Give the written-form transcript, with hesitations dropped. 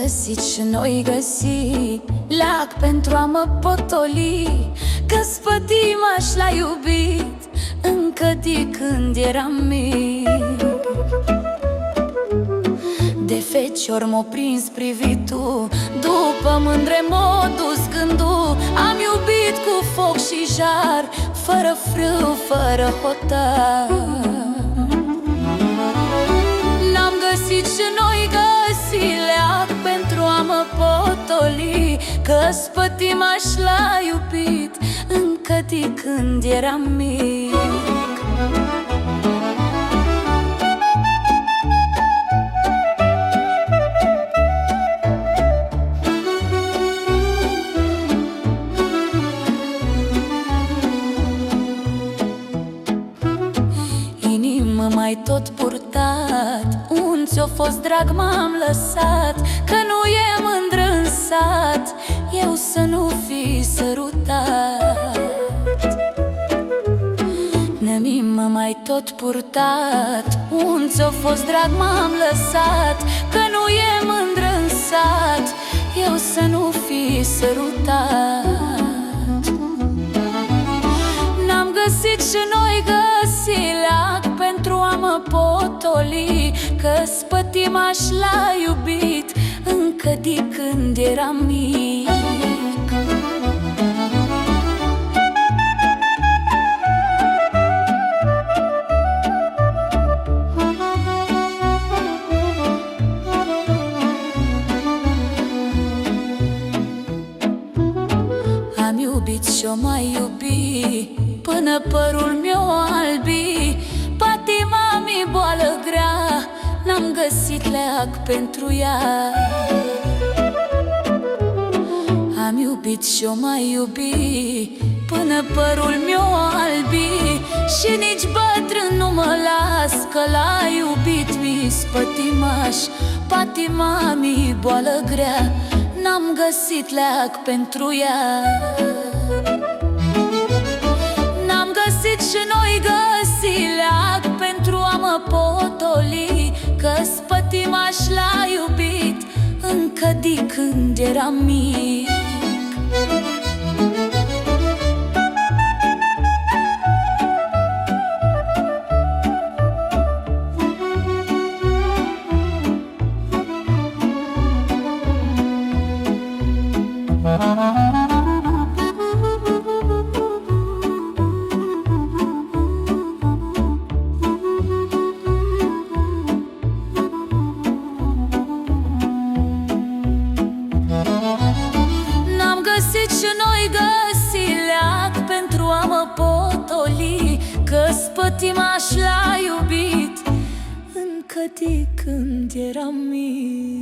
găsit și noi găsi leac pentru a mă potoli, că spătimaș l-a iubit încă de când eram mic. De fecior m-o prins privitul, după mândre m-o dus gândul. Am iubit cu foc și jar, fără frâu, fără hotar. N-am găsit și noi găsi leac pentru a mă potoli, că spătimaș l-a iubit încă de când eram mic. Mai tot purtat, un ți-o fost drag m-am lăsat, că nu e mândră în sat, eu să nu fi sărutat. Nemim mai tot purtat, un ți-o fost drag m-am lăsat, că nu e mândră în sat, eu să nu fi sărutat. N-am găsit și noi găsi leac pentru a mă potoli, că spătimaș l-a iubit încă de când eram mic. Am iubit și-o mai iubi până părul meu albi. Patima mi boală grea, n-am găsit leac pentru ea. Am iubit și-o mai iubi până părul meu albi. Și nici bătrân nu mă las, că l-a iubit mi spătimaș. Patima mi boală grea, n-am găsit leac pentru ea. N-am găsit și noi găsi leac pentru a mă potoli, că spătimaș l-a iubit încă de când eram mic. Și noi găsi leac pentru a mă potoli, că spătimaș l-a iubit încă de când eram mic.